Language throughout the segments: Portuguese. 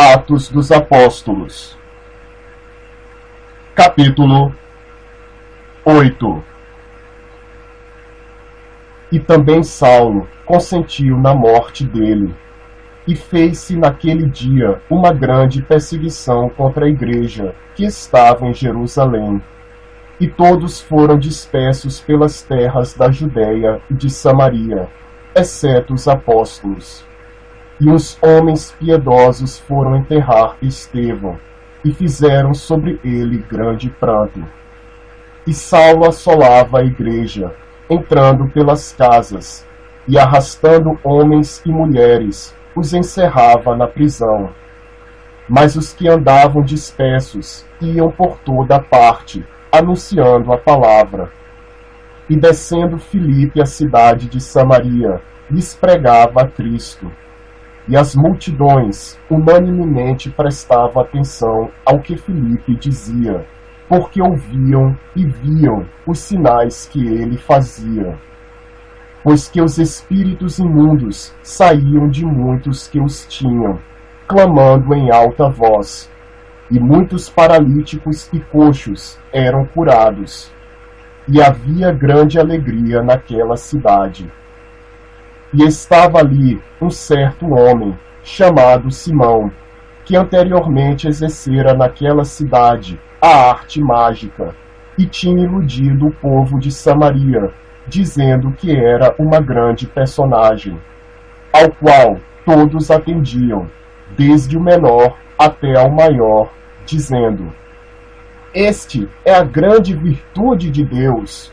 Atos dos Apóstolos, capítulo 8. E também Saulo consentiu na morte dele, e fez-se naquele dia uma grande perseguição contra a igreja que estava em Jerusalém, e todos foram dispersos pelas terras da Judéia e de Samaria, exceto os apóstolos. E os homens piedosos foram enterrar Estevão, e fizeram sobre ele grande pranto. E Saulo assolava a igreja, entrando pelas casas, e arrastando homens e mulheres, os encerrava na prisão. Mas os que andavam dispersos iam por toda parte, anunciando a palavra. E descendo Filipe à cidade de Samaria, lhes pregava a Cristo. E as multidões unanimemente prestavam atenção ao que Filipe dizia, porque ouviam e viam os sinais que ele fazia. Pois que os espíritos imundos saíam de muitos que os tinham, clamando em alta voz, e muitos paralíticos e coxos eram curados. E havia grande alegria naquela cidade. E estava ali um certo homem, chamado Simão, que anteriormente exercera naquela cidade a arte mágica, e tinha iludido o povo de Samaria, dizendo que era uma grande personagem, ao qual todos atendiam, desde o menor até ao maior, dizendo: Este é a grande virtude de Deus.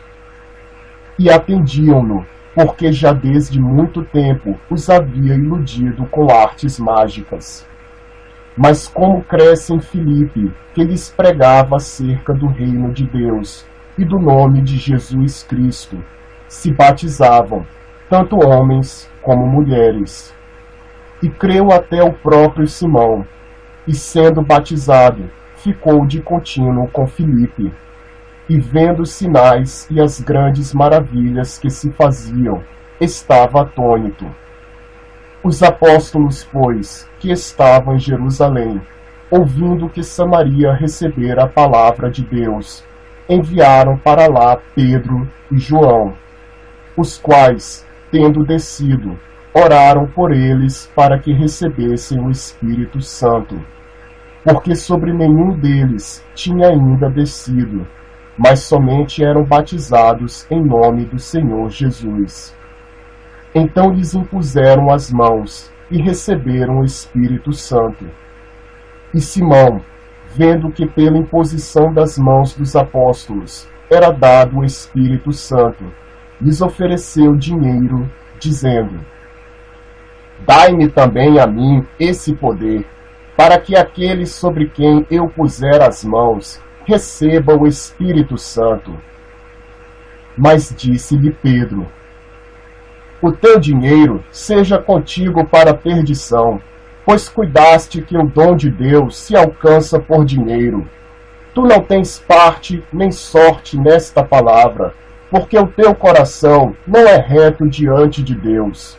E atendiam-no, porque já desde muito tempo os havia iludido com artes mágicas. Mas como cresce em Filipe, que lhes pregava acerca do reino de Deus e do nome de Jesus Cristo, se batizavam, tanto homens como mulheres. E creu até o próprio Simão, e sendo batizado, ficou de contínuo com Filipe. E vendo os sinais e as grandes maravilhas que se faziam, estava atônito. Os apóstolos, pois, que estavam em Jerusalém, ouvindo que Samaria recebera a palavra de Deus, enviaram para lá Pedro e João, os quais, tendo descido, oraram por eles para que recebessem o Espírito Santo, porque sobre nenhum deles tinha ainda descido, mas somente eram batizados em nome do Senhor Jesus. Então lhes impuseram as mãos e receberam o Espírito Santo. E Simão, vendo que pela imposição das mãos dos apóstolos era dado o Espírito Santo, lhes ofereceu dinheiro, dizendo: Dai-me também a mim esse poder, para que aqueles sobre quem eu puser as mãos receba o Espírito Santo. Mas disse-lhe Pedro: O teu dinheiro seja contigo para a perdição, pois cuidaste que o dom de Deus se alcança por dinheiro. Tu não tens parte nem sorte nesta palavra, porque o teu coração não é reto diante de Deus.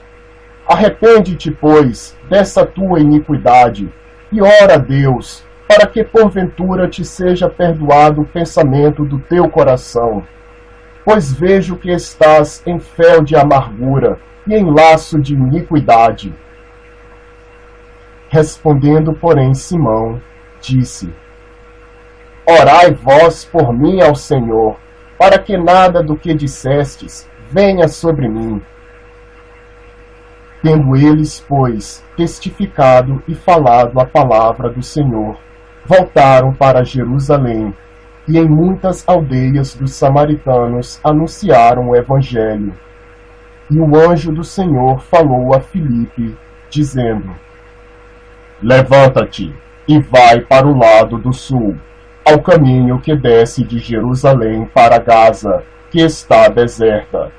Arrepende-te, pois, dessa tua iniquidade, e ora a Deus, para que porventura te seja perdoado o pensamento do teu coração. Pois vejo que estás em fel de amargura e em laço de iniquidade. Respondendo, porém, Simão, disse: Orai vós por mim ao Senhor, para que nada do que dissestes venha sobre mim. Tendo eles, pois, testificado e falado a palavra do Senhor, voltaram para Jerusalém, e em muitas aldeias dos samaritanos anunciaram o Evangelho. E o anjo do Senhor falou a Filipe, dizendo: Levanta-te e vai para o lado do sul, ao caminho que desce de Jerusalém para Gaza, que está deserta.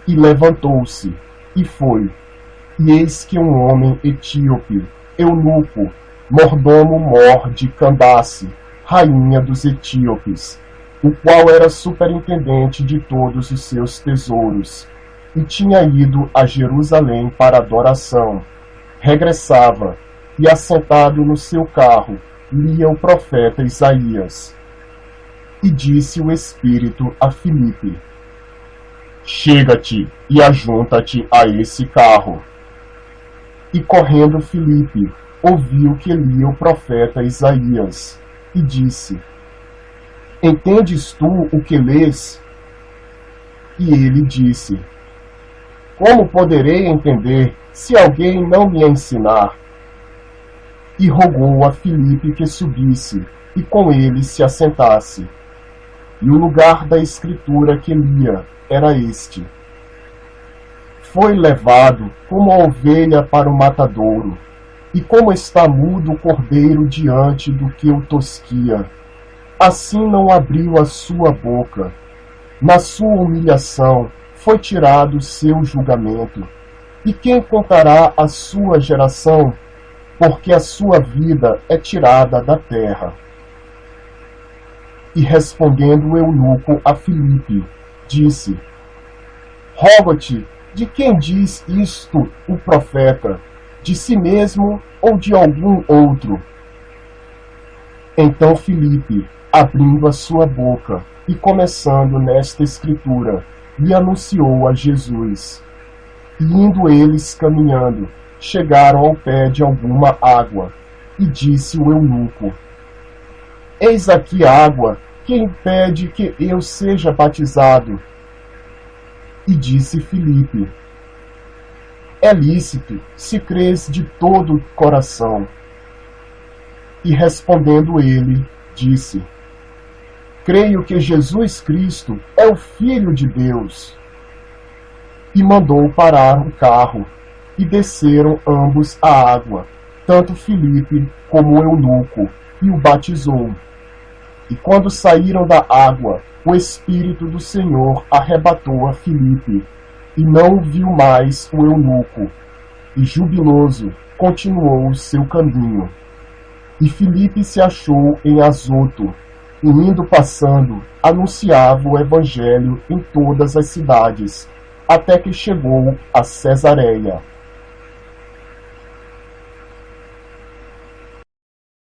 E levantou-se, e foi. E eis que um homem etíope, eunuco, mordomo-mor de Candace, rainha dos etíopes, o qual era superintendente de todos os seus tesouros, e tinha ido a Jerusalém para adoração, regressava, e, assentado no seu carro, lia o profeta Isaías. E disse o Espírito a Filipe: chega-te e ajunta-te a esse carro. E correndo Filipe, ouviu que lia o profeta Isaías, e disse: entendes tu o que lês? E ele disse: como poderei entender, se alguém não me ensinar? E rogou a Filipe que subisse, e com ele se assentasse. E o lugar da escritura que lia era este: foi levado como a ovelha para o matadouro, e como está mudo o cordeiro diante do que o tosquia, assim não abriu a sua boca. Na sua humilhação foi tirado o seu julgamento. E quem contará a sua geração? Porque a sua vida é tirada da terra. E respondendo o eunuco a Filipe, disse: rogo-te, de quem diz isto o profeta? De si mesmo ou de algum outro? Então Filipe, abrindo a sua boca e começando nesta escritura, lhe anunciou a Jesus. E indo eles caminhando, chegaram ao pé de alguma água, e disse o eunuco: eis aqui água, que impede que eu seja batizado? E disse Filipe: é lícito, se crês de todo o coração. E respondendo ele, disse: creio que Jesus Cristo é o Filho de Deus. E mandou parar o carro, e desceram ambos à água, tanto Filipe como o eunuco, e o batizou. E quando saíram da água, o Espírito do Senhor arrebatou a Filipe, e não o viu mais o eunuco, e jubiloso continuou o seu caminho. E Filipe se achou em Azoto, e indo passando, anunciava o evangelho em todas as cidades, até que chegou a Cesareia.